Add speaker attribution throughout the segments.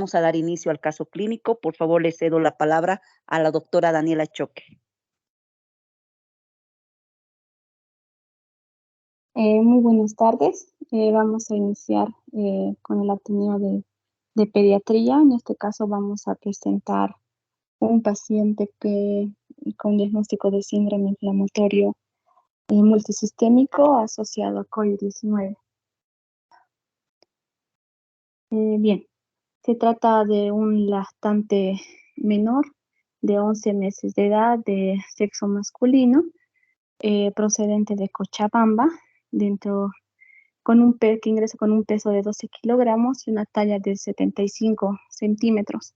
Speaker 1: vamos a dar inicio al caso clínico. Por favor, le cedo la palabra a la doctora Daniela Choque.
Speaker 2: Muy buenas tardes. Vamos a iniciar con el Ateneo de Pediatría. En este caso vamos a presentar un paciente con diagnóstico de síndrome inflamatorio multisistémico asociado a COVID-19. Bien, se trata de un lactante menor de 11 meses de edad, de sexo masculino, procedente de Cochabamba, que ingresa con un peso de 12 kilogramos y una talla de 75 centímetros.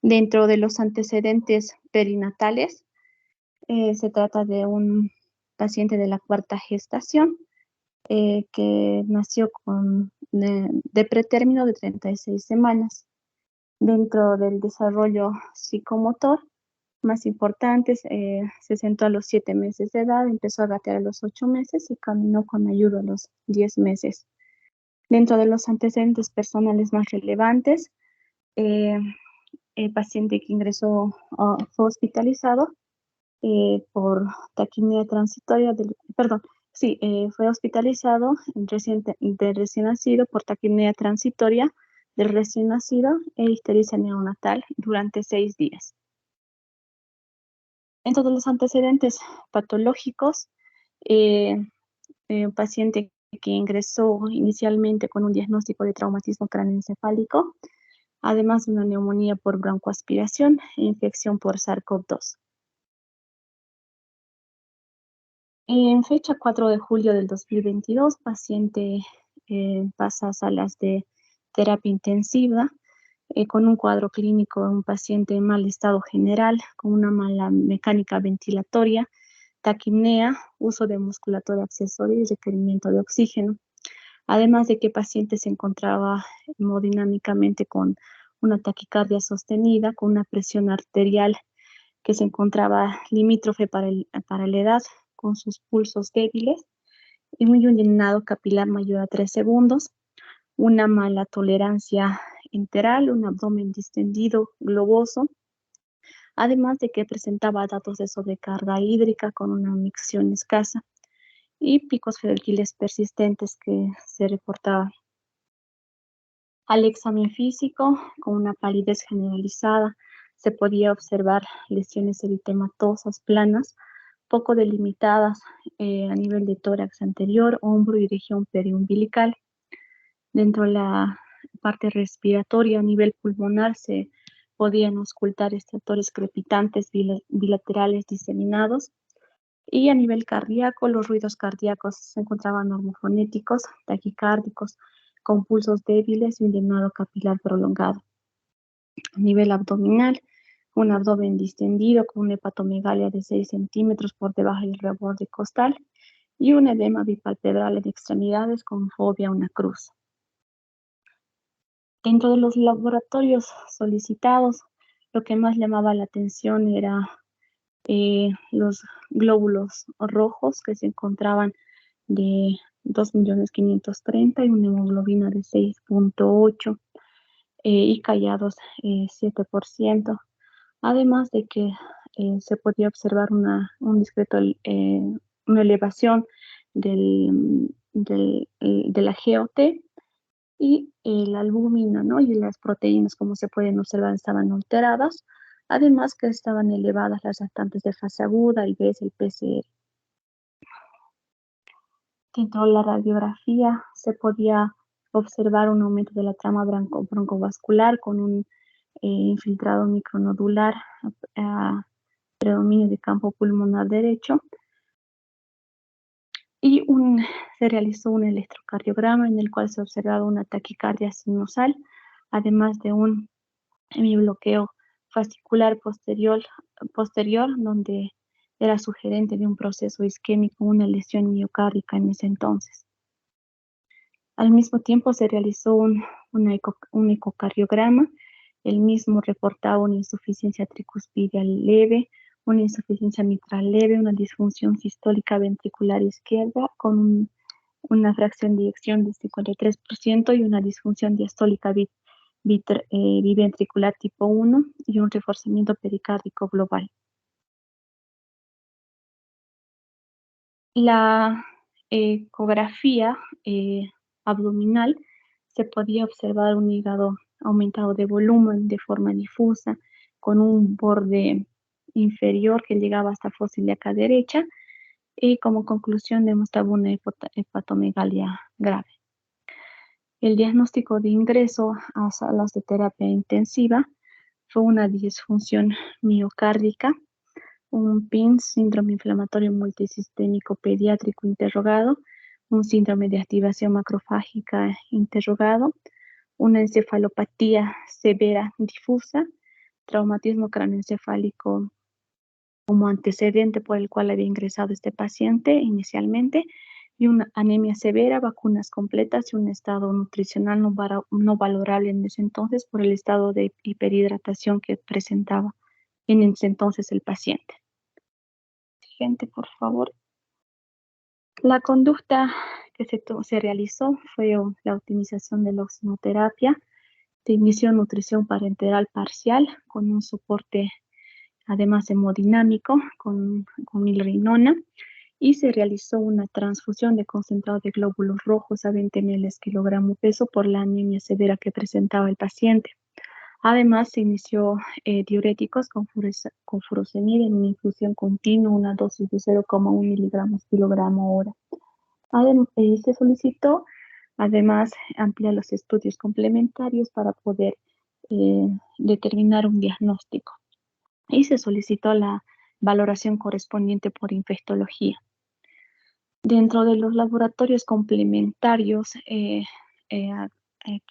Speaker 2: Dentro de los antecedentes perinatales, se trata de un paciente de la cuarta gestación que nació de pretérmino de 36 semanas. Dentro del desarrollo psicomotor más importantes, se sentó a los 7 meses de edad, empezó a gatear a los 8 meses y caminó con ayuda a los 10 meses. Dentro de los antecedentes personales más relevantes, el paciente que ingresó fue hospitalizado por taquimia transitoria fue hospitalizado de recién nacido por taquimia transitoria del recién nacido e ictericia neonatal durante 6 días. En todos los antecedentes patológicos, un paciente que ingresó inicialmente con un diagnóstico de traumatismo craneoencefálico, además de una neumonía por broncoaspiración e infección por SARS-CoV-2. En fecha 4 de julio del 2022, paciente pasa a salas de terapia intensiva con un cuadro clínico de un paciente en mal estado general, con una mala mecánica ventilatoria, taquipnea, uso de musculatura accesoria y requerimiento de oxígeno. Además de que el paciente se encontraba hemodinámicamente con una taquicardia sostenida, con una presión arterial que se encontraba limítrofe para la edad, con sus pulsos débiles, y un llenado capilar mayor a 3 segundos, una mala tolerancia enteral, un abdomen distendido, globoso, además de que presentaba datos de sobrecarga hídrica con una micción escasa y picos febriles persistentes que se reportaban. Al examen físico, con una palidez generalizada, se podía observar lesiones eritematosas planas, poco delimitadas a nivel de tórax anterior, hombro y región periumbilical. Dentro de la parte respiratoria, a nivel pulmonar, se podían auscultar estertores crepitantes bilaterales diseminados. Y a nivel cardíaco, los ruidos cardíacos se encontraban normofonéticos, taquicárdicos, con pulsos débiles y un llenado capilar prolongado. A nivel abdominal, un abdomen distendido con una hepatomegalia de 6 centímetros por debajo del reborde costal y un edema bipalpebral en extremidades con fobia a una cruz. Dentro de los laboratorios solicitados, lo que más llamaba la atención era los glóbulos rojos que se encontraban de 2.530.000 y una hemoglobina de 6.8 y callados 7%. Además de que se podía observar una elevación de la GOT y la albúmina, ¿no? Y las proteínas, como se pueden observar, estaban alteradas. Además que estaban elevadas las lactantes de fase aguda, el BES, el PCR. Dentro de la radiografía se podía observar un aumento de la trama broncovascular con un infiltrado micronodular, predominio de campo pulmonar derecho. Y se realizó un electrocardiograma en el cual se observaba una taquicardia sinusal, además de un hemibloqueo fascicular posterior, donde era sugerente de un proceso isquémico, una lesión miocárdica en ese entonces. Al mismo tiempo se realizó un ecocardiograma, el mismo reportaba una insuficiencia tricuspidia leve, una insuficiencia mitral leve, una disfunción sistólica ventricular izquierda con una fracción de eyección de 53% y una disfunción diastólica biventricular tipo 1 y un reforzamiento pericárdico global. La ecografía abdominal se podía observar un hígado aumentado de volumen de forma difusa, con un borde inferior que llegaba hasta fosa ilíaca derecha, y como conclusión demostraba una hepatomegalia grave. El diagnóstico de ingreso a salas de terapia intensiva fue una disfunción miocárdica, un PIN, síndrome inflamatorio multisistémico pediátrico interrogado, un síndrome de activación macrofágica interrogado, una encefalopatía severa difusa, traumatismo cráneoencefálico como antecedente por el cual había ingresado este paciente inicialmente, y una anemia severa, vacunas completas y un estado nutricional no valorable en ese entonces por el estado de hiperhidratación que presentaba en ese entonces el paciente. Siguiente, por favor. La conducta que se realizó fue la optimización de la oxinoterapia, de inicio nutrición parenteral parcial con un soporte además hemodinámico con milrinona, y se realizó una transfusión de concentrado de glóbulos rojos a 20 ml kilogramo peso por la anemia severa que presentaba el paciente. Además, se inició diuréticos con furosemida en una infusión continua, una dosis de 0,1 miligramos kilogramo hora. Se solicitó, además, ampliar los estudios complementarios para poder determinar un diagnóstico. Y se solicitó la valoración correspondiente por infectología. Dentro de los laboratorios complementarios que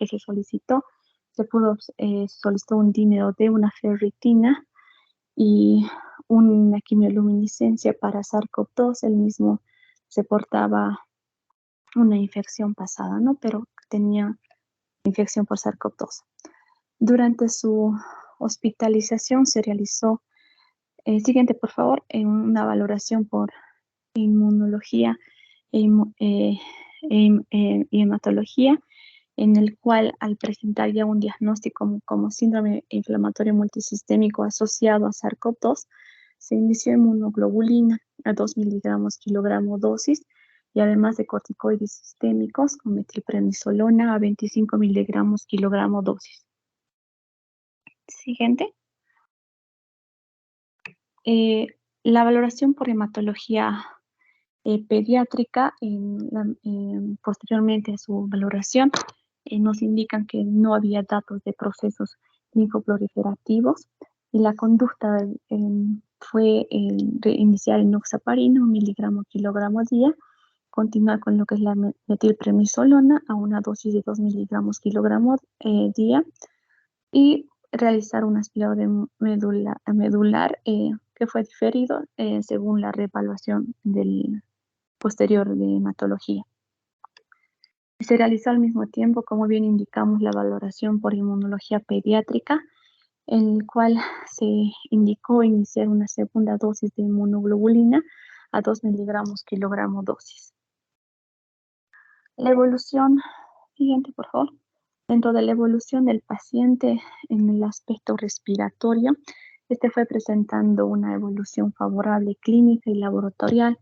Speaker 2: se solicitó, solicitó un dímero de una ferritina y una quimioluminiscencia para SARS-CoV-2. El mismo se portaba una infección pasada, ¿no? Pero tenía infección por SARS-CoV-2. Durante su hospitalización se realizó, siguiente por favor, una valoración por inmunología y hematología, en el cual al presentar ya un diagnóstico como síndrome inflamatorio multisistémico asociado a SARS-CoV-2, se inició inmunoglobulina a 2 miligramos kilogramo dosis, y además de corticoides sistémicos con metilprednisolona a 25 miligramos kilogramo dosis. Siguiente. La valoración por hematología pediátrica, posteriormente a su valoración, nos indican que no había datos de procesos linfoproliferativos, y la conducta fue iniciar enoxaparina, 1 miligramo kilogramo día, continuar con lo que es la metilprednisolona a una dosis de 2 miligramos kilogramo día, y realizar un aspirado de medular que fue diferido según la reevaluación del posterior de hematología. Se realizó al mismo tiempo, como bien indicamos, la valoración por inmunología pediátrica, en el cual se indicó iniciar una segunda dosis de inmunoglobulina a 2 miligramos kilogramo dosis. La evolución, siguiente por favor. Dentro de la evolución del paciente en el aspecto respiratorio, este fue presentando una evolución favorable clínica y laboratorial,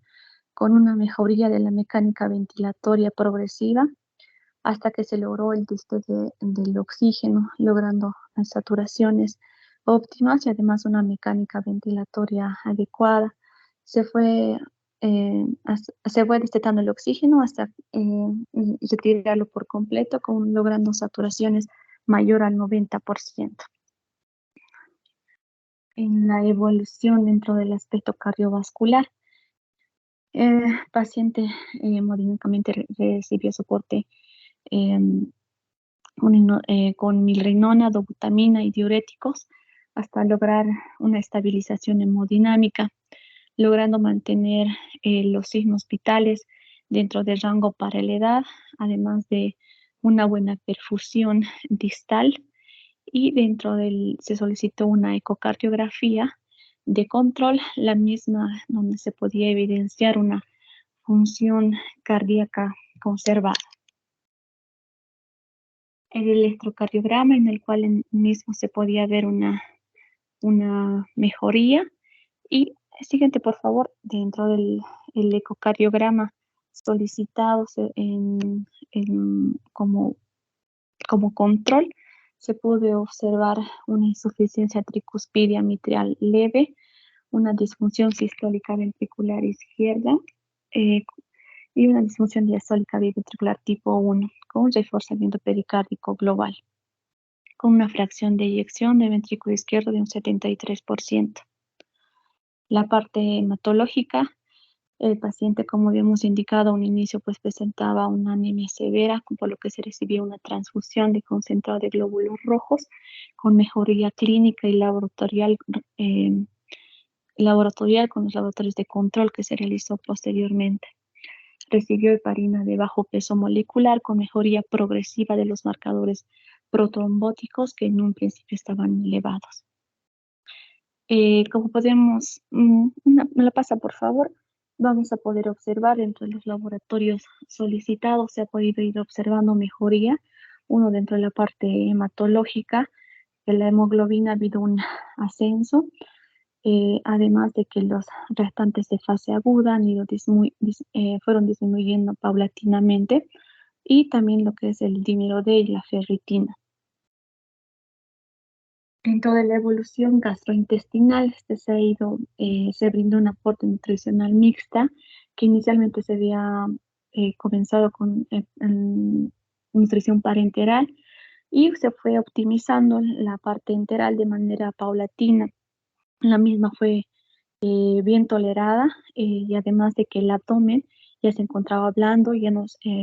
Speaker 2: con una mejoría de la mecánica ventilatoria progresiva, hasta que se logró el despegue del oxígeno, logrando saturaciones óptimas y además una mecánica ventilatoria adecuada. Se fue destetando el oxígeno hasta retirarlo por completo, logrando saturaciones mayor al 90%. En la evolución dentro del aspecto cardiovascular, el paciente hemodinámicamente recibió soporte con milrinona, dobutamina y diuréticos hasta lograr una estabilización hemodinámica, logrando mantener los signos vitales dentro del rango para la edad, además de una buena perfusión distal, y se solicitó una ecocardiografía de control, la misma donde se podía evidenciar una función cardíaca conservada. el electrocardiograma, en el cual mismo se podía ver una mejoría. Y siguiente, por favor, dentro del el ecocardiograma solicitado como control, se puede observar una insuficiencia tricuspidia mitral leve, una disfunción sistólica ventricular izquierda eh, y una disfunción diastólica biventricular tipo 1 con reforzamiento pericárdico global, con una fracción de eyección de ventrículo izquierdo de un 73%. La parte hematológica, el paciente, como habíamos indicado a un inicio, pues presentaba una anemia severa, por lo que se recibió una transfusión de concentrado de glóbulos rojos con mejoría clínica y laboratorial con los laboratorios de control que se realizó posteriormente. Recibió heparina de bajo peso molecular con mejoría progresiva de los marcadores protrombóticos que en un principio estaban elevados. Como podemos, me la pasa por favor, vamos a poder observar dentro de los laboratorios solicitados, se ha podido ir observando mejoría, uno dentro de la parte hematológica, de la hemoglobina ha habido un ascenso, además de que los restantes de fase aguda han ido fueron disminuyendo paulatinamente, y también lo que es el dímero D y la ferritina. Dentro de la evolución gastrointestinal, se brindó un aporte nutricional mixta, que inicialmente se había comenzado con nutrición parenteral y se fue optimizando la parte enteral de manera paulatina. La misma fue bien tolerada, y además de que el abdomen ya se encontraba blando, ya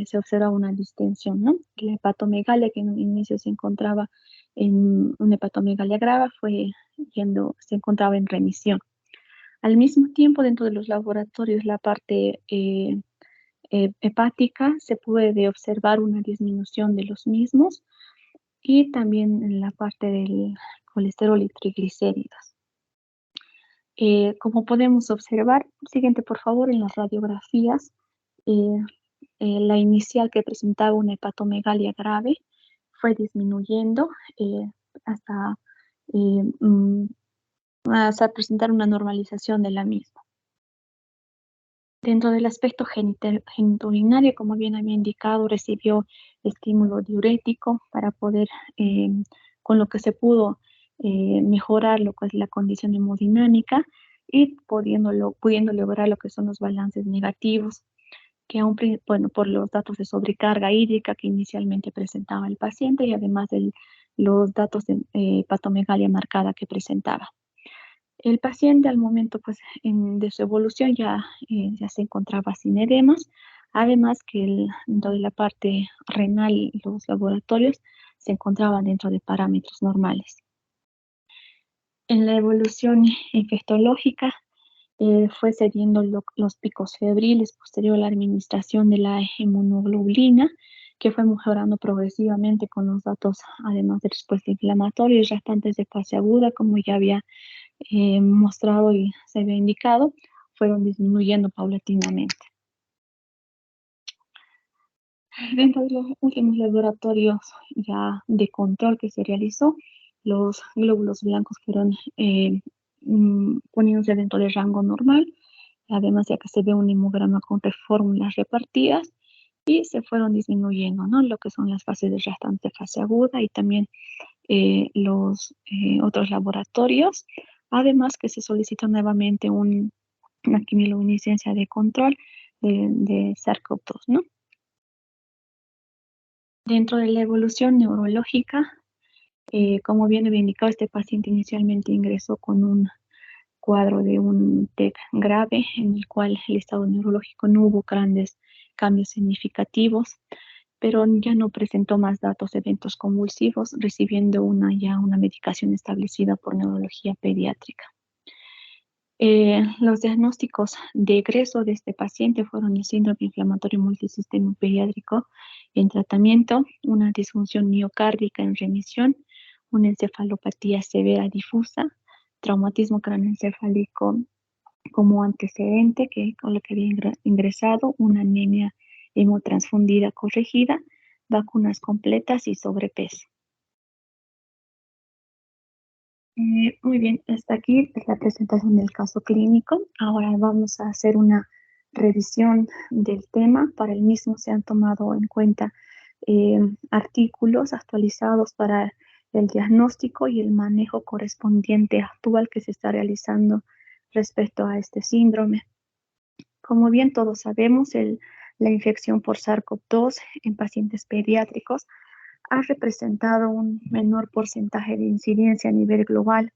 Speaker 2: se observa una distensión, ¿no? La hepatomegalia, que en un inicio se encontraba en una hepatomegalia grave, se encontraba en remisión. Al mismo tiempo, dentro de los laboratorios, la parte hepática, se puede observar una disminución de los mismos, y también en la parte del colesterol y triglicéridos. Como podemos observar, siguiente por favor, en las radiografías, eh, la inicial, que presentaba una hepatomegalia grave, fue disminuyendo hasta, eh, mm, hasta presentar una normalización de la misma. Dentro del aspecto genitourinario, como bien había indicado, recibió estímulo diurético para poder, con lo que se pudo mejorar lo que es la condición hemodinámica, y pudiendo lograr lo que son los balances negativos, que bueno, por los datos de sobrecarga hídrica que inicialmente presentaba el paciente, y además de los datos de hepatomegalia marcada que presentaba. El paciente, al momento pues, de su evolución, ya se encontraba sin edemas, además que dentro de la parte renal, los laboratorios se encontraban dentro de parámetros normales. En la evolución infectológica, fue cediendo los picos febriles posterior a la administración de la inmunoglobulina, que fue mejorando progresivamente con los datos, además de respuesta inflamatoria y restantes de fase aguda, como ya había mostrado y se había indicado, fueron disminuyendo paulatinamente. Dentro de los últimos laboratorios ya de control que se realizó, los glóbulos blancos fueron poniéndose dentro del rango normal, además ya que se ve un hemograma con fórmulas repartidas, y se fueron disminuyendo, ¿no? Lo que son las fases de restante fase aguda, y también los otros laboratorios, además que se solicitó nuevamente una quimiluminiscencia de control de SARS-CoV-2, ¿no? Dentro de la evolución neurológica, como bien había indicado, este paciente inicialmente ingresó con un cuadro de un TEC grave, en el cual el estado neurológico no hubo grandes cambios significativos, pero ya no presentó más datos de eventos convulsivos, recibiendo una medicación establecida por neurología pediátrica. Los diagnósticos de egreso de este paciente fueron el síndrome inflamatorio multisistema pediátrico en tratamiento, una disfunción miocárdica en remisión, una encefalopatía severa difusa, traumatismo craneoencefálico como antecedente, con lo que había ingresado, una anemia hemotransfundida corregida, vacunas completas y sobrepeso. Muy bien, hasta aquí es la presentación del caso clínico. Ahora vamos a hacer una revisión del tema. Para el mismo se han tomado en cuenta artículos actualizados para el diagnóstico y el manejo correspondiente actual que se está realizando respecto a este síndrome. Como bien todos sabemos, la infección por SARS-CoV-2 en pacientes pediátricos ha representado un menor porcentaje de incidencia a nivel global.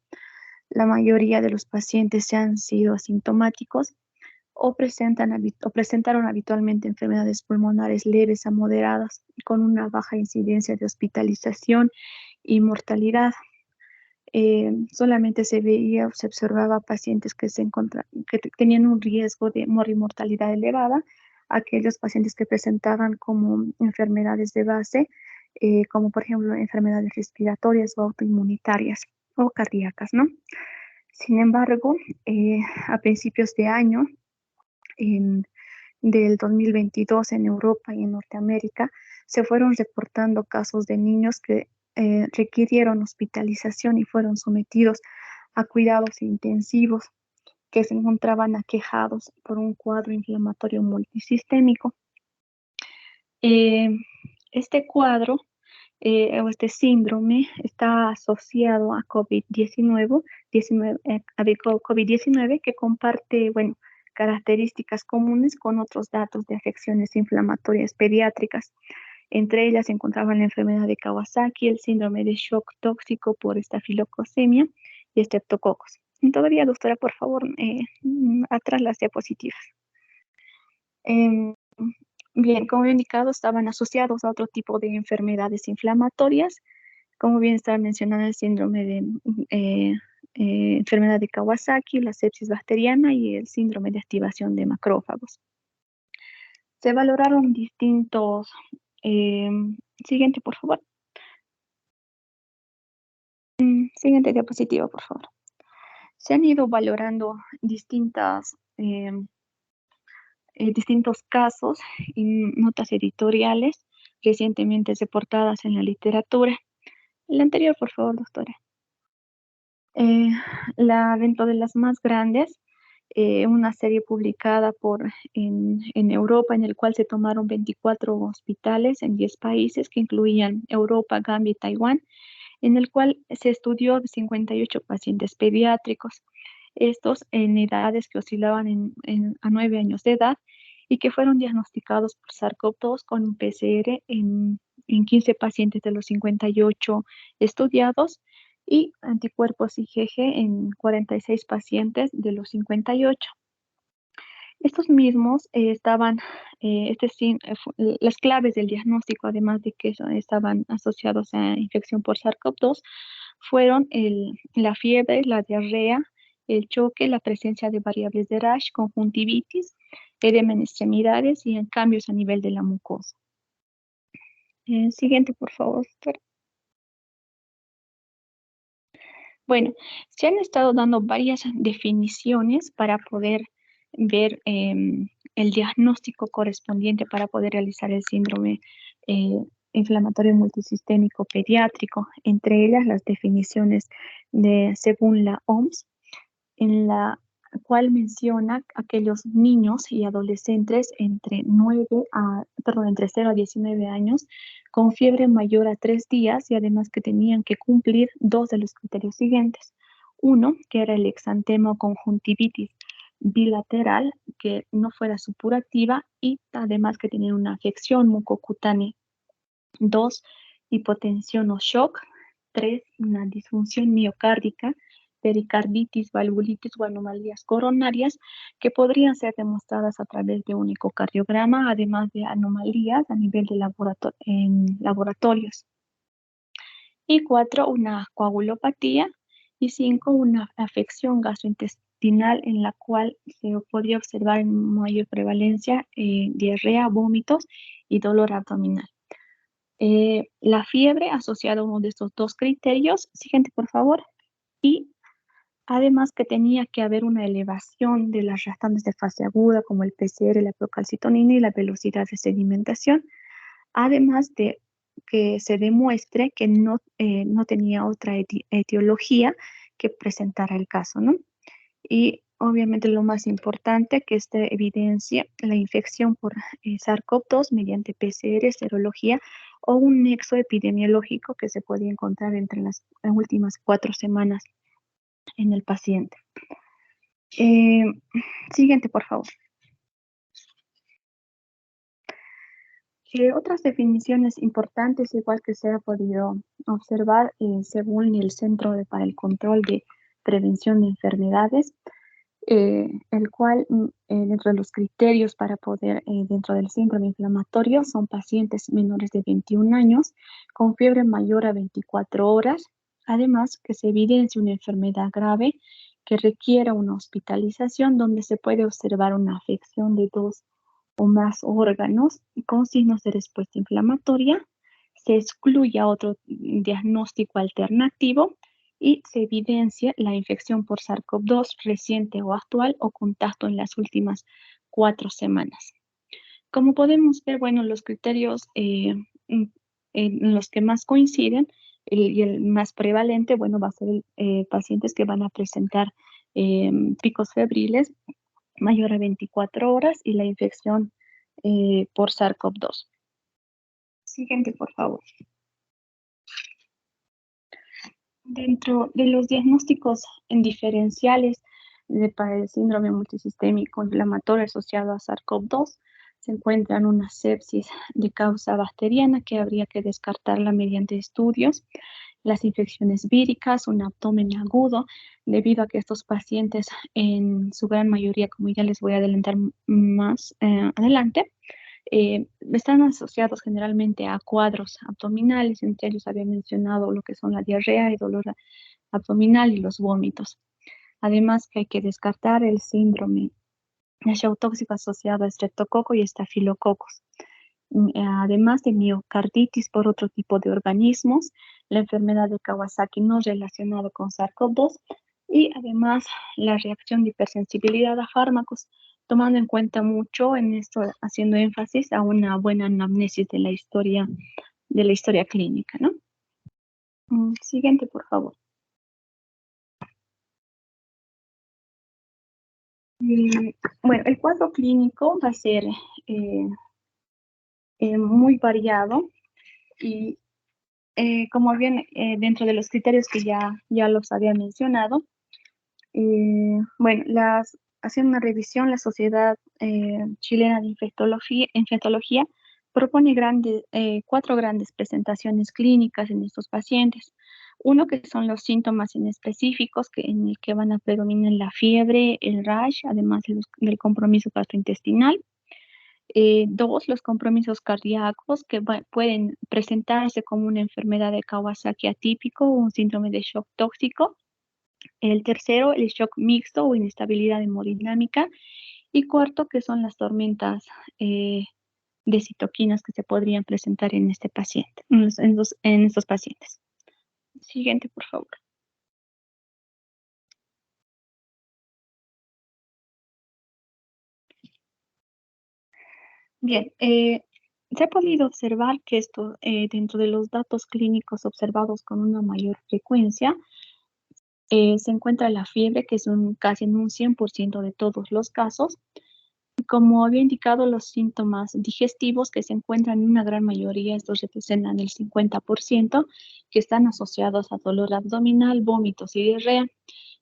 Speaker 2: La mayoría de los pacientes se han sido asintomáticos o presentaron habitualmente enfermedades pulmonares leves a moderadas y con una baja incidencia de hospitalización y mortalidad. Solamente se veía o se observaba pacientes que tenían un riesgo de mortalidad elevada, aquellos pacientes que presentaban como enfermedades de base, como por ejemplo enfermedades respiratorias o autoinmunitarias o cardíacas, ¿no? Sin embargo, a principios de año, del 2022 en Europa y en Norteamérica, se fueron reportando casos de niños que requirieron hospitalización y fueron sometidos a cuidados intensivos, que se encontraban aquejados por un cuadro inflamatorio multisistémico. Este cuadro o este síndrome está asociado a COVID-19 que comparte, bueno, características comunes con otros datos de afecciones inflamatorias pediátricas. Entre ellas se encontraban la enfermedad de Kawasaki, el síndrome de shock tóxico por estafilococcemia y estreptococos. Todavía, doctora, por favor, atrás las diapositivas. Bien, como he indicado, estaban asociados a otro tipo de enfermedades inflamatorias, como bien estaba mencionando el síndrome de enfermedad de Kawasaki, la sepsis bacteriana y el síndrome de activación de macrófagos. Se valoraron distintos... siguiente, por favor. Siguiente diapositiva, por favor. Se han ido valorando distintos casos y notas editoriales recientemente reportadas en la literatura. El anterior, por favor, doctora. Dentro de las más grandes, una serie publicada en Europa, en el cual se tomaron 24 hospitales en 10 países, que incluían Europa, Gambia y Taiwán, en el cual se estudió 58 pacientes pediátricos, estos en edades que oscilaban a 9 años de edad y que fueron diagnosticados por SARS-CoV-2 con un PCR en 15 pacientes de los 58 estudiados y anticuerpos IgG en 46 pacientes de los 58. Estos mismos las claves del diagnóstico, además de que estaban asociados a infección por SARS-CoV-2, fueron la fiebre, la diarrea, el choque, la presencia de variables de rash, conjuntivitis, edema en extremidades y en cambios a nivel de la mucosa. Siguiente, por favor, doctora. Bueno, se han estado dando varias definiciones para poder ver el diagnóstico correspondiente para poder realizar el síndrome inflamatorio multisistémico pediátrico, entre ellas las definiciones según la OMS, en la cual menciona aquellos niños y adolescentes entre 0 a 19 años con fiebre mayor a 3 días y además que tenían que cumplir 2 de los criterios siguientes. Uno, que era el exantema o conjuntivitis bilateral, que no fuera supurativa y además que tenían una afección mucocutánea. 2, hipotensión o shock. 3, una disfunción miocárdica, pericarditis, valvulitis o anomalías coronarias que podrían ser demostradas a través de un ecocardiograma, además de anomalías a nivel de laboratorios. Y 4, una coagulopatía. Y 5, una afección gastrointestinal en la cual se podría observar en mayor prevalencia diarrea, vómitos y dolor abdominal. La fiebre asociada a uno de estos dos criterios. Siguiente, por favor. Y además que tenía que haber una elevación de las restantes de fase aguda como el PCR, la procalcitonina y la velocidad de sedimentación, además de que se demuestre que no tenía otra etiología que presentara el caso, ¿no? Y obviamente lo más importante, que esta evidencia la infección por SARS-CoV-2 mediante PCR, serología o un nexo epidemiológico que se puede encontrar entre las últimas 4 semanas en el paciente. Siguiente, por favor. Otras definiciones importantes, igual que se ha podido observar según el Centro para el Control de Prevención de Enfermedades, el cual dentro de los criterios para poder, dentro del síndrome inflamatorio, son pacientes menores de 21 años con fiebre mayor a 24 horas, además que se evidencie una enfermedad grave que requiera una hospitalización donde se puede observar una afección de 2 o más órganos con signos de respuesta inflamatoria, se excluya otro diagnóstico alternativo y se evidencia la infección por SARS-CoV-2 reciente o actual o contacto en las últimas 4 semanas. Como podemos ver, bueno, los criterios en los que más coinciden y el más prevalente, bueno, va a ser pacientes que van a presentar picos febriles mayor a 24 horas y la infección por SARS-CoV-2. Siguiente, por favor. Dentro de los diagnósticos diferenciales para el síndrome multisistémico inflamatorio asociado a SARS-CoV-2 se encuentran una sepsis de causa bacteriana que habría que descartarla mediante estudios, las infecciones víricas, un abdomen agudo, debido a que estos pacientes en su gran mayoría, como ya les voy a adelantar más adelante, están asociados generalmente a cuadros abdominales, entre ellos había mencionado lo que son la diarrea y dolor abdominal y los vómitos. Además que hay que descartar el síndrome de shock tóxico asociado a estreptococo y estafilococos. Además de miocarditis por otro tipo de organismos, la enfermedad de Kawasaki no relacionada con SARS-CoV-2 y además la reacción de hipersensibilidad a fármacos, tomando en cuenta mucho en esto, haciendo énfasis a una buena anamnesis de la historia clínica, ¿no? Siguiente, por favor. Bueno, el cuadro clínico va a ser muy variado y como bien dentro de los criterios que ya los había mencionado, bueno, haciendo una revisión, la Sociedad Chilena de Infectología propone 4 grandes presentaciones clínicas en estos pacientes. Uno que son los síntomas inespecíficos en el que van a predominar la fiebre, el rash, además del compromiso gastrointestinal. 2, los compromisos cardíacos que pueden presentarse como una enfermedad de Kawasaki atípico o un síndrome de shock tóxico. El tercero, el shock mixto o inestabilidad hemodinámica. Y cuarto, que son las tormentas de citoquinas que se podrían presentar en este paciente, en estos pacientes. Siguiente, por favor. Bien, se ha podido observar que esto, dentro de los datos clínicos observados con una mayor frecuencia, se encuentra la fiebre, que es casi en un 100% de todos los casos. Como había indicado, los síntomas digestivos que se encuentran en una gran mayoría, estos representan el 50%, que están asociados a dolor abdominal, vómitos y diarrea.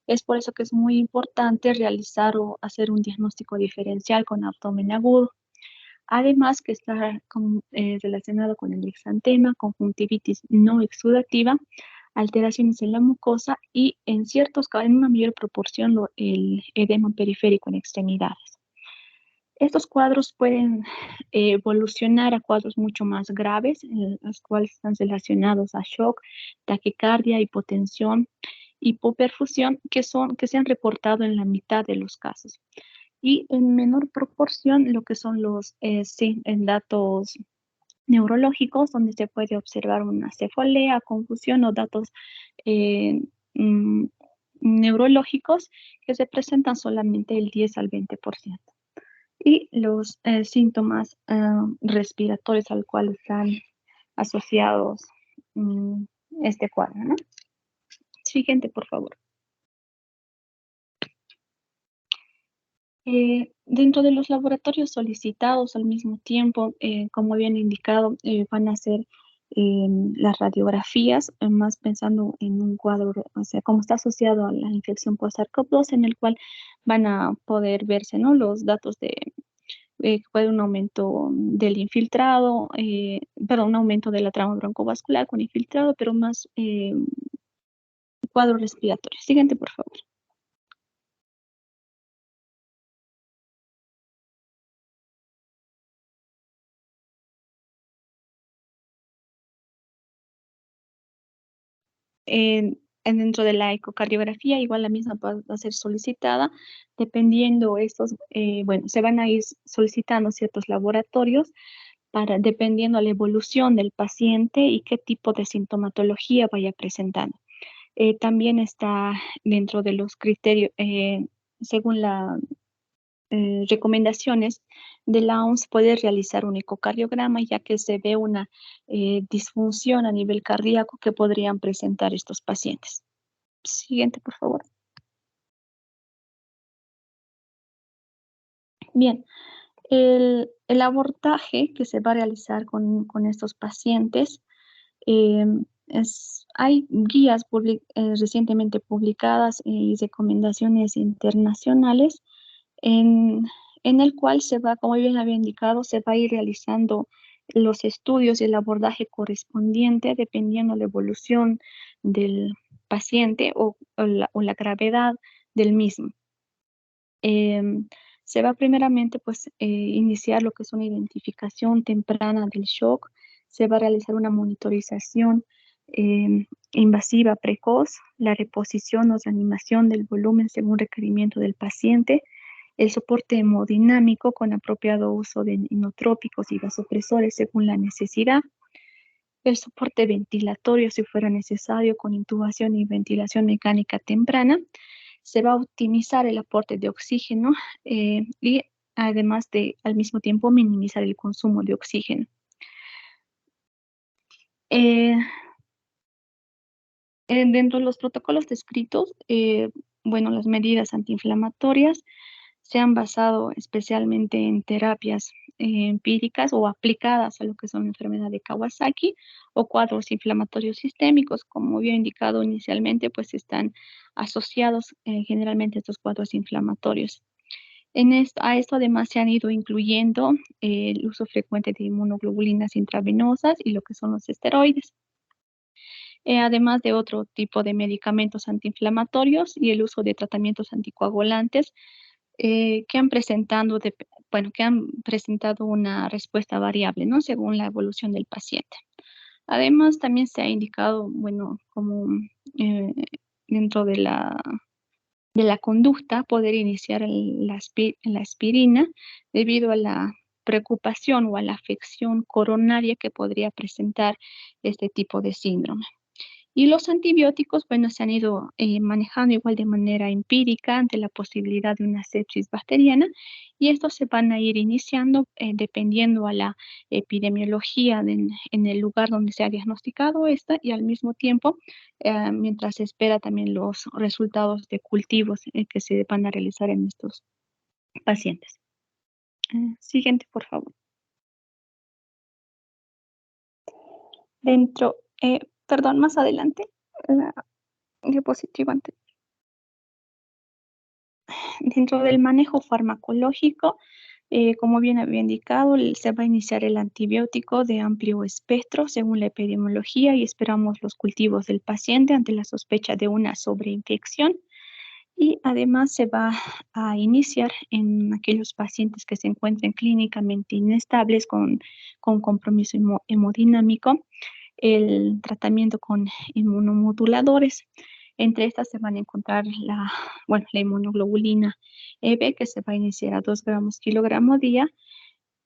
Speaker 2: Es por eso que es muy importante realizar o hacer un diagnóstico diferencial con abdomen agudo. Además que está relacionado con el exantema, conjuntivitis no exudativa, alteraciones en la mucosa y en una mayor proporción el edema periférico en extremidades. Estos cuadros pueden evolucionar a cuadros mucho más graves, los cuales están relacionados a shock, taquicardia, hipotensión, hipoperfusión, que se han reportado en la mitad de los casos. Y en menor proporción lo que son los en datos neurológicos, donde se puede observar una cefalea, confusión o datos neurológicos que se presentan solamente el 10 al 20%. Y los síntomas respiratorios al cual están asociados este cuadro, ¿no? Siguiente, por favor. Dentro de los laboratorios solicitados al mismo tiempo, como habían indicado, van a ser las radiografías, más pensando en un cuadro, o sea, como está asociado a la infección por SARS-CoV-2, en el cual van a poder verse, ¿no? Los datos de puede un aumento del infiltrado, perdón, un aumento de la trama broncovascular con infiltrado, pero más cuadro respiratorio. Siguiente, por favor. Dentro de la ecocardiografía, igual la misma va a ser solicitada, dependiendo estos, bueno, se van a ir solicitando ciertos laboratorios para, dependiendo la evolución del paciente y qué tipo de sintomatología vaya presentando. También está dentro de los criterios, según las recomendaciones de la OMS, puede realizar un ecocardiograma ya que se ve una disfunción a nivel cardíaco que podrían presentar estos pacientes. Siguiente, por favor. Bien, el abordaje que se va a realizar con estos pacientes, eh, hay guías recientemente publicadas y recomendaciones internacionales en, en el cual se va, como bien había indicado, se va a ir realizando los estudios y el abordaje correspondiente dependiendo la evolución del paciente o la gravedad del mismo. Se va primeramente pues iniciar lo que es una identificación temprana del shock, se va a realizar una monitorización invasiva precoz, la reposición o reanimación del volumen según requerimiento del paciente, el soporte hemodinámico con apropiado uso de inotrópicos y vasopresores según la necesidad, el soporte ventilatorio si fuera necesario con intubación y ventilación mecánica temprana. Se va a optimizar el aporte de oxígeno y además de al mismo tiempo minimizar el consumo de oxígeno. Eh, Dentro de los protocolos descritos, bueno, las medidas antiinflamatorias se han basado especialmente en terapias empíricas o aplicadas a lo que son la enfermedad de Kawasaki o cuadros inflamatorios sistémicos. Como había indicado inicialmente, pues están asociados generalmente estos cuadros inflamatorios. A esto además se han ido incluyendo el uso frecuente de inmunoglobulinas intravenosas y lo que son los esteroides, además de otro tipo de medicamentos antiinflamatorios y el uso de tratamientos anticoagulantes que han presentado una respuesta variable, ¿no? Según la evolución del paciente. Además, también se ha indicado, bueno, como eh, dentro de la conducta, poder iniciar la aspirina debido a la preocupación o a la afección coronaria que podría presentar este tipo de síndrome. Y los antibióticos, bueno, se han ido manejando igual de manera empírica ante la posibilidad de una sepsis bacteriana y estos se van a ir iniciando dependiendo a la epidemiología en el lugar donde se ha diagnosticado esta y al mismo tiempo, mientras se espera también los resultados de cultivos que se van a realizar en estos pacientes. Siguiente, por favor. Perdón, más adelante, la diapositiva anterior. Dentro del manejo farmacológico, como bien había indicado, se va a iniciar el antibiótico de amplio espectro según la epidemiología y esperamos los cultivos del paciente ante la sospecha de una sobreinfección. Y además se va a iniciar en aquellos pacientes que se encuentren clínicamente inestables con compromiso hemodinámico el tratamiento con inmunomoduladores. Entre estas se van a encontrar la inmunoglobulina EB, que se va a iniciar a 2 gramos kilogramo día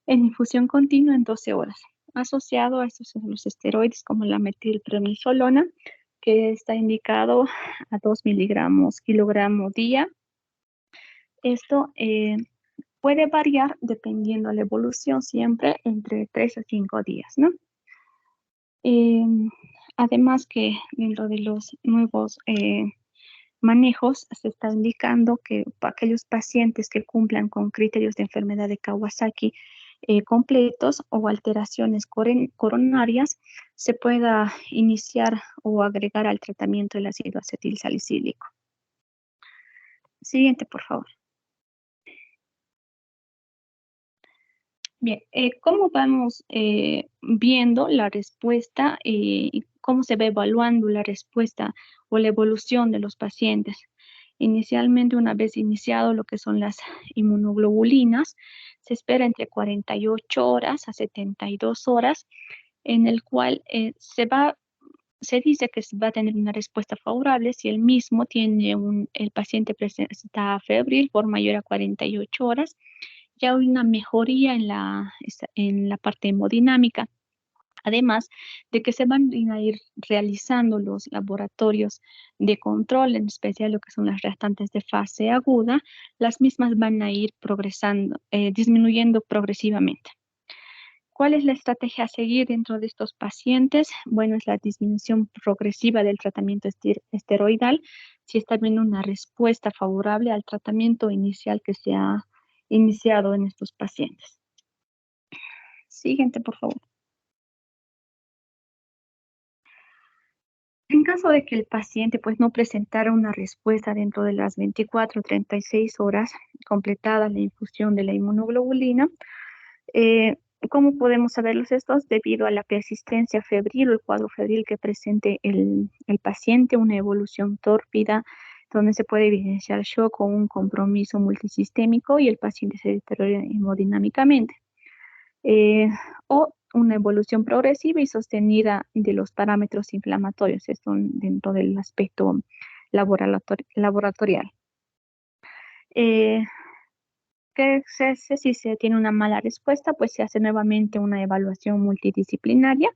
Speaker 2: en infusión continua en 12 horas. Asociado a estos son los esteroides como la metilprednisolona, que está indicado a 2 miligramos kilogramo día. Esto puede variar dependiendo de la evolución siempre entre 3 a 5 días, ¿no? Además que dentro de los nuevos manejos se está indicando que para aquellos pacientes que cumplan con criterios de enfermedad de Kawasaki completos o alteraciones coronarias, se pueda iniciar o agregar al tratamiento el ácido acetil salicílico. Siguiente, por favor. Bien, ¿cómo vamos viendo la respuesta y cómo se va evaluando la respuesta o la evolución de los pacientes? Inicialmente, una vez iniciado lo que son las inmunoglobulinas, se espera entre 48 horas a 72 horas, en el cual se dice que va a tener una respuesta favorable si el mismo tiene el paciente está febril por mayor a 48 horas, ya hay una mejoría en la parte hemodinámica. Además de que se van a ir realizando los laboratorios de control, en especial lo que son las restantes de fase aguda, las mismas van a ir progresando, disminuyendo progresivamente. ¿Cuál es la estrategia a seguir dentro de estos pacientes? Bueno, es la disminución progresiva del tratamiento esteroidal si está habiendo una respuesta favorable al tratamiento inicial que se ha iniciado en estos pacientes. Siguiente, por favor. En caso de que el paciente pues no presentara una respuesta dentro de las 24 o 36 horas completada la infusión de la inmunoglobulina, eh, ¿cómo podemos saberlos estos? Debido a la persistencia febril o el cuadro febril que presente el paciente, una evolución tórpida, donde se puede evidenciar shock o un compromiso multisistémico y el paciente se deteriora hemodinámicamente. O una evolución progresiva y sostenida de los parámetros inflamatorios, esto dentro del aspecto laboratorial. ¿Qué se hace si se tiene una mala respuesta? Pues se hace nuevamente una evaluación multidisciplinaria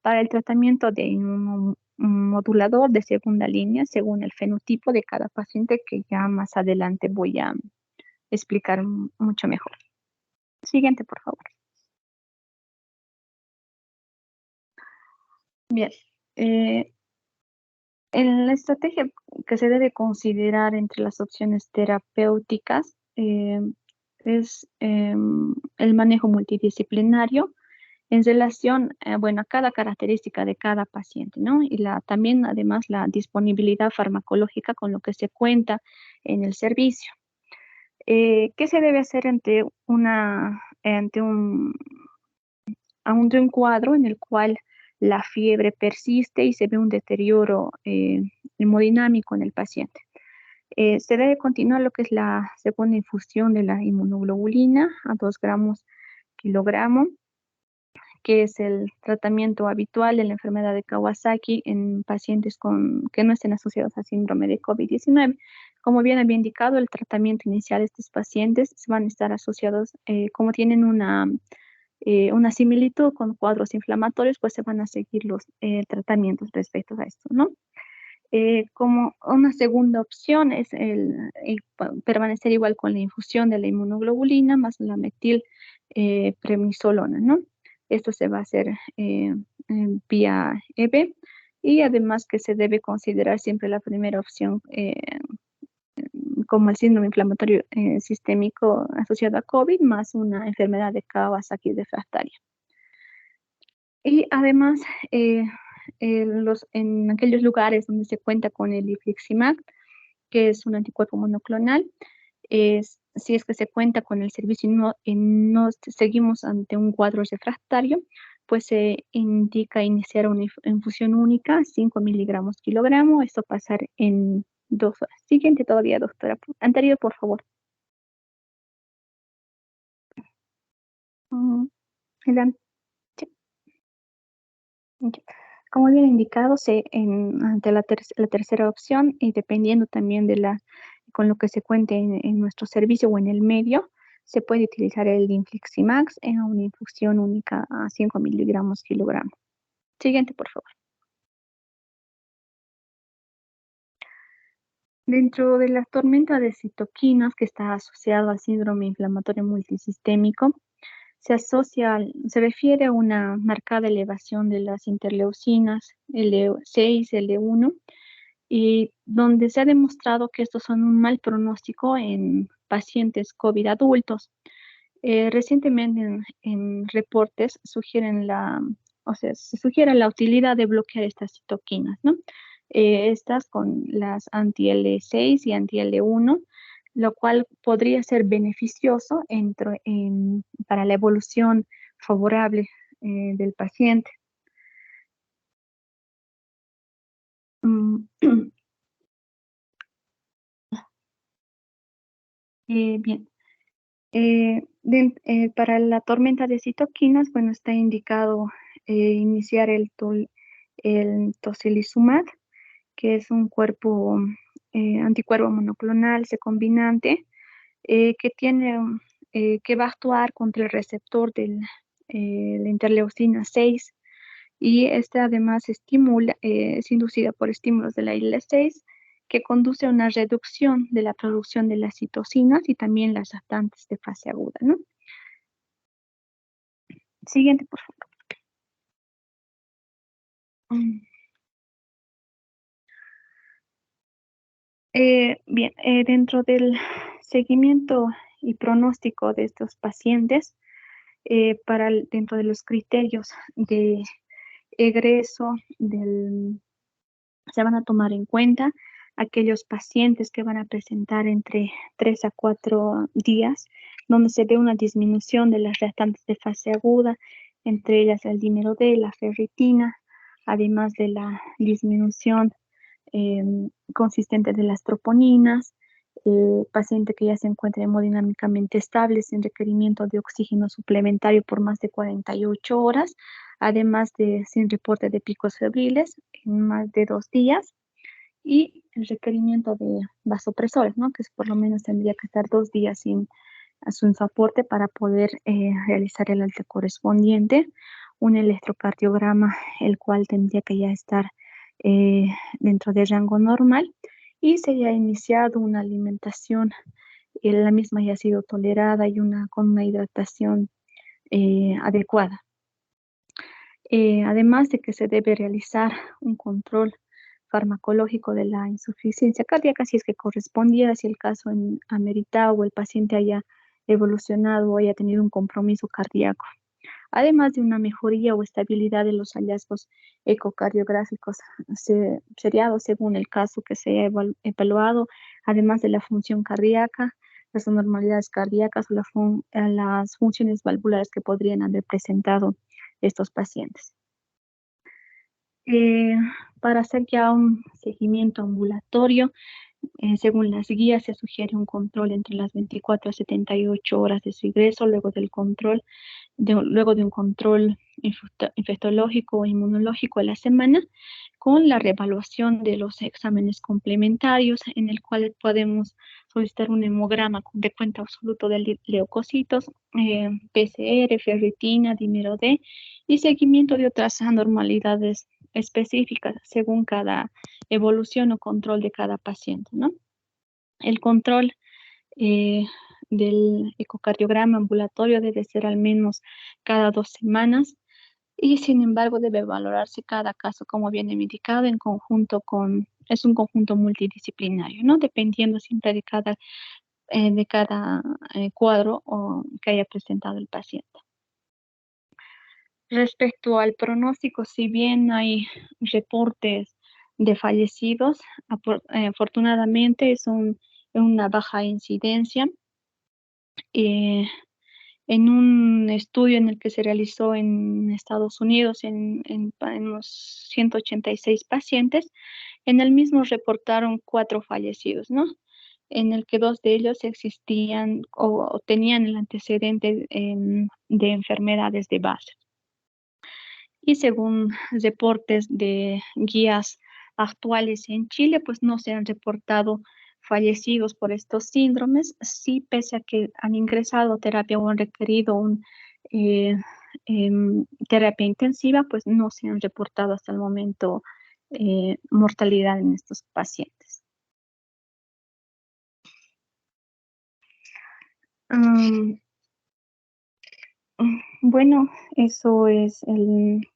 Speaker 2: para el tratamiento de un modulador de segunda línea según el fenotipo de cada paciente que ya más adelante voy a explicar mucho mejor. Siguiente, por favor. Bien. En la estrategia que se debe considerar entre las opciones terapéuticas es el manejo multidisciplinario en relación, bueno, a cada característica de cada paciente, ¿no? Y también, además, la disponibilidad farmacológica con lo que se cuenta en el servicio. ¿Qué se debe hacer ante un cuadro en el cual la fiebre persiste y se ve un deterioro hemodinámico en el paciente? Se debe continuar lo que es la segunda infusión de la inmunoglobulina a 2 gramos kilogramo, que es el tratamiento habitual de la enfermedad de Kawasaki en pacientes que no estén asociados a síndrome de COVID-19. Como bien había indicado, el tratamiento inicial de estos pacientes van a estar asociados, como tienen una similitud con cuadros inflamatorios, pues se van a seguir los tratamientos respecto a esto, ¿no? Como una segunda opción es permanecer igual con la infusión de la inmunoglobulina más la metil prednisolona, ¿no? Esto se va a hacer vía EB y además que se debe considerar siempre la primera opción como el síndrome inflamatorio sistémico asociado a COVID más una enfermedad de Kawasaki refractaria. Y además, en aquellos lugares donde se cuenta con el infliximab, que es un anticuerpo monoclonal, si es que se cuenta con el servicio y no seguimos ante un cuadro refractario, pues se indica iniciar una infusión única, 5 miligramos kilogramo, esto pasar en 2 horas. Siguiente todavía, doctora. Anterior, por favor. Adelante. Como bien indicado, ante la tercera opción y dependiendo también con lo que se cuente en nuestro servicio o en el medio, se puede utilizar el Infliximab en una infusión única a 5 miligramos kilogramo. Siguiente, por favor. Dentro de la tormenta de citoquinas que está asociado al síndrome inflamatorio multisistémico, se refiere a una marcada elevación de las interleucinas L6, L1, y donde se ha demostrado que estos son un mal pronóstico en pacientes COVID adultos. Recientemente en reportes se sugiere la utilidad de bloquear estas citoquinas, ¿no? Estas con las anti-L6 y anti-L1, lo cual podría ser beneficioso para la evolución favorable del paciente. Mm, bien. Para la tormenta de citoquinas, bueno, está indicado iniciar el tocilizumab, que es un anticuerpo monoclonal recombinante que va a actuar contra el receptor de la interleucina 6, y este además es inducida por estímulos de la IL-6, que conduce a una reducción de la producción de las citocinas y también las lactantes de fase aguda, ¿no? Siguiente, por favor. Bien, dentro del seguimiento y pronóstico de estos pacientes, dentro de los criterios de egreso se van a tomar en cuenta aquellos pacientes que van a presentar entre 3 a 4 días, donde se ve una disminución de las restantes de fase aguda, entre ellas el dímero D, la ferritina, además de la disminución eh, consistente de las troponinas, paciente que ya se encuentra hemodinámicamente estable sin requerimiento de oxígeno suplementario por más de 48 horas, además de sin reporte de picos febriles en más de 2 días, y el requerimiento de vasopresores, ¿no? Que por lo menos tendría que estar 2 días sin su aporte para poder realizar el alta correspondiente, un electrocardiograma, el cual tendría que ya estar eh, dentro del rango normal, y se haya iniciado una alimentación, la misma haya sido tolerada y con una hidratación adecuada. Además de que se debe realizar un control farmacológico de la insuficiencia cardíaca, si es que correspondiera, si el caso amerita o el paciente haya evolucionado o haya tenido un compromiso cardíaco, además de una mejoría o estabilidad de los hallazgos ecocardiográficos seriados según el caso que se haya evaluado, además de la función cardíaca, las anormalidades cardíacas o las funciones valvulares que podrían haber presentado estos pacientes. Eh, para hacer ya un seguimiento ambulatorio, según las guías, se sugiere un control entre las 24 a 78 horas de su ingreso, luego de un control infectológico o inmunológico a la semana, con la reevaluación de los exámenes complementarios, en el cual podemos solicitar un hemograma de cuenta absoluto de leucocitos, PCR, ferritina, dímero D, y seguimiento de otras anormalidades específicas según cada evolución o control de cada paciente, ¿no? El control eh, del ecocardiograma ambulatorio debe ser al menos cada 2 semanas, y sin embargo debe valorarse cada caso, como viene indicado, es un conjunto multidisciplinario, ¿no? Dependiendo siempre de cada cuadro que haya presentado el paciente. Respecto al pronóstico, si bien hay reportes de fallecidos, afortunadamente son una baja incidencia. En un estudio en el que se realizó en Estados Unidos en unos 186 pacientes, en el mismo reportaron 4 fallecidos, ¿no? En el que 2 de ellos existían o tenían el antecedente de enfermedades de base. Y según reportes de guías actuales en Chile, pues no se han reportado fallecidos por estos síndromes. Sí, pese a que han ingresado a terapia o han requerido eh, terapia intensiva, pues no se han reportado hasta el momento mortalidad en estos pacientes. Bueno, eso es el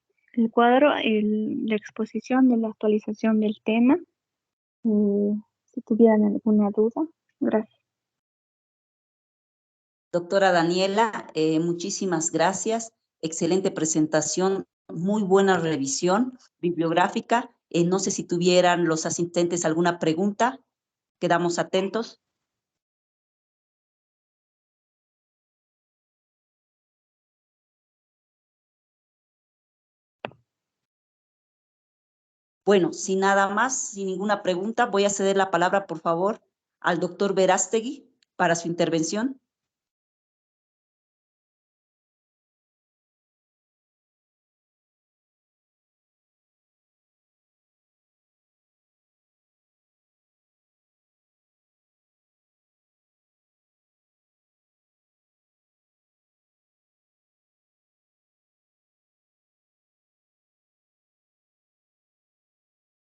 Speaker 2: cuadro, la exposición de la actualización del tema. Si tuvieran alguna duda, gracias.
Speaker 1: Doctora Daniela, muchísimas gracias. Excelente presentación, muy buena revisión bibliográfica. No sé si tuvieran los asistentes alguna pregunta. Quedamos atentos. Bueno, sin nada más, sin ninguna pregunta, voy a ceder la palabra, por favor, al doctor Verástegui para su intervención.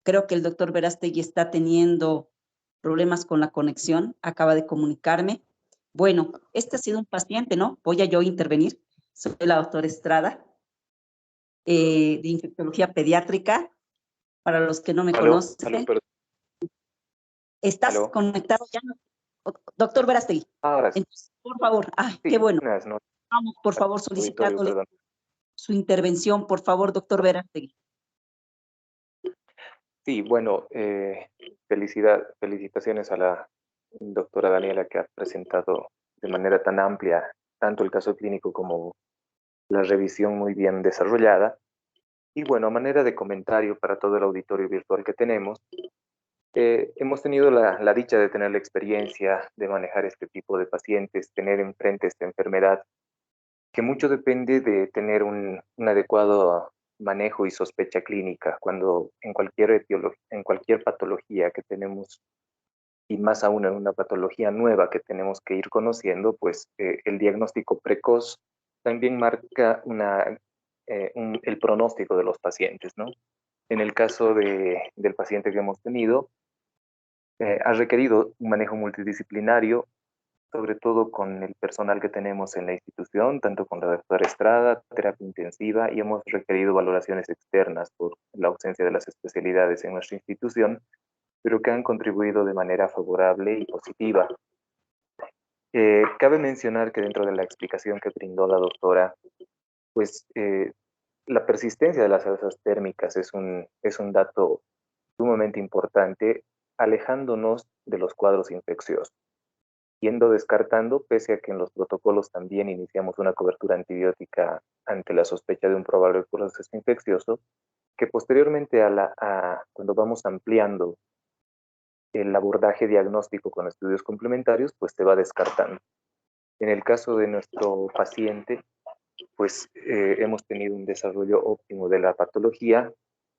Speaker 1: Creo que el doctor Verástegui está teniendo problemas con la conexión, acaba de comunicarme. Bueno, este ha sido un paciente, ¿no? Voy a yo intervenir. Soy la doctora Estrada, de infectología pediátrica, para los que no me
Speaker 3: Aló,
Speaker 1: conocen.
Speaker 3: perdón.
Speaker 1: ¿Estás
Speaker 3: Aló.
Speaker 1: conectado ya? Doctor Verástegui,
Speaker 3: Ahora sí,
Speaker 1: entonces, por favor, qué bueno.
Speaker 3: buenas noches,
Speaker 1: Vamos, por favor,
Speaker 3: auditorio,
Speaker 1: solicitándole
Speaker 3: perdón.
Speaker 1: su intervención, por favor, doctor Verástegui.
Speaker 3: Sí, bueno, felicitaciones a la doctora Daniela, que ha presentado de manera tan amplia tanto el caso clínico como la revisión muy bien desarrollada. Y bueno, a manera de comentario para todo el auditorio virtual que tenemos, hemos tenido la dicha de tener la experiencia de manejar este tipo de pacientes, tener enfrente esta enfermedad, que mucho depende de tener un adecuado manejo y sospecha clínica, cuando en cualquier patología que tenemos, y más aún en una patología nueva que tenemos que ir conociendo, pues el diagnóstico precoz también marca el pronóstico de los pacientes, ¿no? En el caso del paciente que hemos tenido, ha requerido un manejo multidisciplinario, sobre todo con el personal que tenemos en la institución, tanto con la doctora Estrada, terapia intensiva, y hemos requerido valoraciones externas por la ausencia de las especialidades en nuestra institución, pero que han contribuido de manera favorable y positiva. Cabe mencionar que dentro de la explicación que brindó la doctora, pues la persistencia de las alzas térmicas es un dato sumamente importante, alejándonos de los cuadros infecciosos, yendo descartando, pese a que en los protocolos también iniciamos una cobertura antibiótica ante la sospecha de un probable proceso infeccioso, que posteriormente cuando vamos ampliando el abordaje diagnóstico con estudios complementarios, pues se va descartando. En el caso de nuestro paciente, pues hemos tenido un desarrollo óptimo de la patología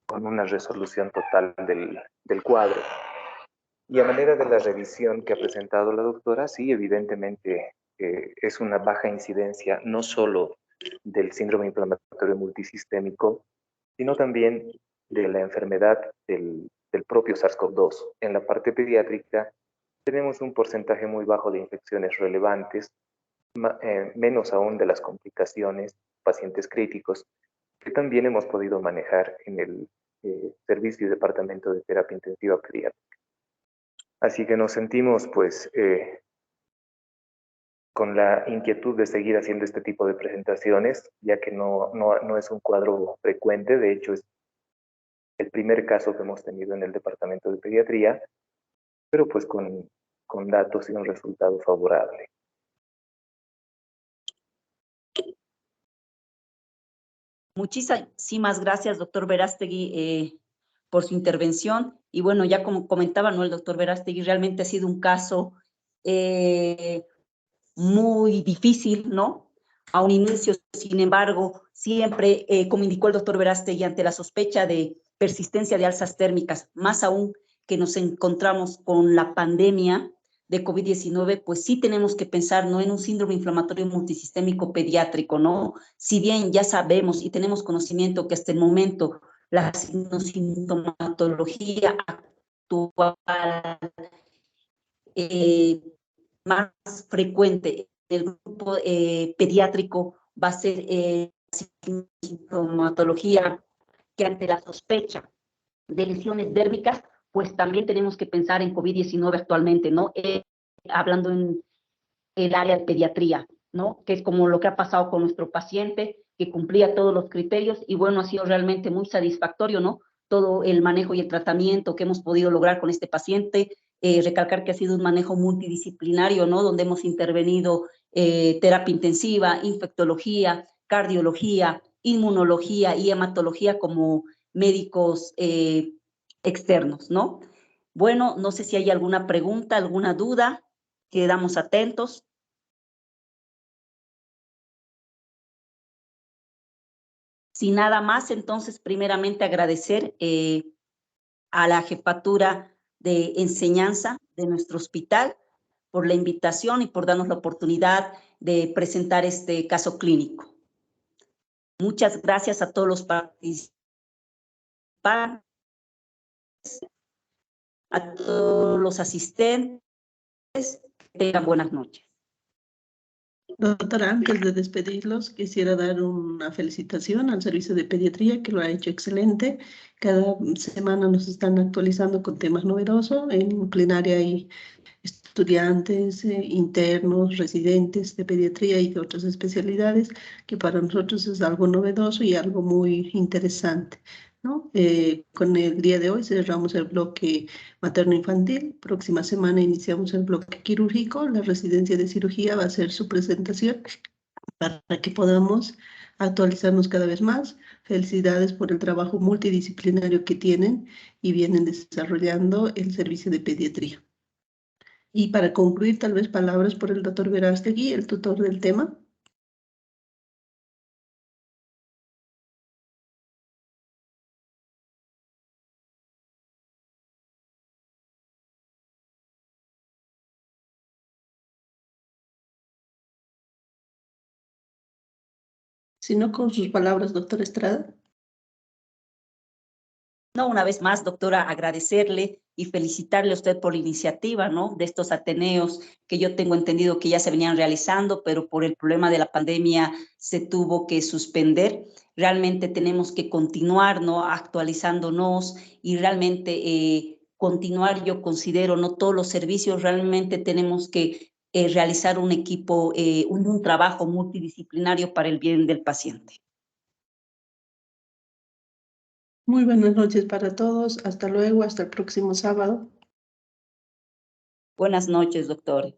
Speaker 3: con una resolución total del cuadro. Y a manera de la revisión que ha presentado la doctora, sí, evidentemente es una baja incidencia no solo del síndrome inflamatorio multisistémico, sino también de la enfermedad del propio SARS-CoV-2. En la parte pediátrica tenemos un porcentaje muy bajo de infecciones relevantes, menos aún de las complicaciones, pacientes críticos, que también hemos podido manejar en el servicio y departamento de terapia intensiva pediátrica. Así que nos sentimos pues con la inquietud de seguir haciendo este tipo de presentaciones, ya que no es un cuadro frecuente, de hecho es el primer caso que hemos tenido en el departamento de pediatría, pero pues con datos y un resultado favorable.
Speaker 1: Muchísimas gracias, doctor Verástegui, por su intervención. Y bueno, ya como comentaba, ¿no? El doctor Verástegui realmente ha sido un caso muy difícil, ¿no? A un inicio, sin embargo, siempre, como indicó el doctor Verástegui, ante la sospecha de persistencia de alzas térmicas, más aún que nos encontramos con la pandemia de COVID-19, pues sí tenemos que pensar, ¿no? En un síndrome inflamatorio multisistémico pediátrico, ¿no? Si bien ya sabemos y tenemos conocimiento que hasta el momento la sintomatología actual más frecuente del grupo pediátrico va a ser sintomatología que ante la sospecha de lesiones dérmicas, pues también tenemos que pensar en COVID-19 actualmente, ¿no? Hablando en el área de pediatría, ¿no? Que es como lo que ha pasado con nuestro paciente, que cumplía todos los criterios y bueno, ha sido realmente muy satisfactorio, ¿no? Todo el manejo y el tratamiento que hemos podido lograr con este paciente, recalcar que ha sido un manejo multidisciplinario, ¿no? Donde hemos intervenido terapia intensiva, infectología, cardiología, inmunología y hematología como médicos externos, ¿no? Bueno, no sé si hay alguna pregunta, alguna duda, quedamos atentos. Sin nada más, entonces, primeramente agradecer a la jefatura de enseñanza de nuestro hospital por la invitación y por darnos la oportunidad de presentar este caso clínico. Muchas gracias a todos los participantes, a todos los asistentes. Que tengan buenas noches.
Speaker 4: Doctora, antes de despedirlos, quisiera dar una felicitación al servicio de pediatría, que lo ha hecho excelente. Cada semana nos están actualizando con temas novedosos. En plenaria hay estudiantes, internos, residentes de pediatría y de otras especialidades, que para nosotros es algo novedoso y algo muy interesante, ¿no? Con el día de hoy cerramos el bloque materno-infantil. Próxima semana iniciamos el bloque quirúrgico. La residencia de cirugía va a hacer su presentación para que podamos actualizarnos cada vez más. Felicidades por el trabajo multidisciplinario que tienen y vienen desarrollando el servicio de pediatría. Y para concluir, tal vez palabras por el doctor Verástegui, el tutor del tema. Si no, con sus palabras, doctor Estrada.
Speaker 1: No, una vez más, doctora, agradecerle y felicitarle a usted por la iniciativa, ¿no? De estos ateneos que yo tengo entendido que ya se venían realizando, pero por el problema de la pandemia se tuvo que suspender. Realmente tenemos que continuar, ¿no? Actualizándonos y realmente continuar, yo considero, ¿no? Todos los servicios realmente tenemos que realizar un equipo, un trabajo multidisciplinario para el bien del paciente.
Speaker 4: Muy buenas noches para todos. Hasta luego, hasta el próximo sábado.
Speaker 1: Buenas noches, doctores.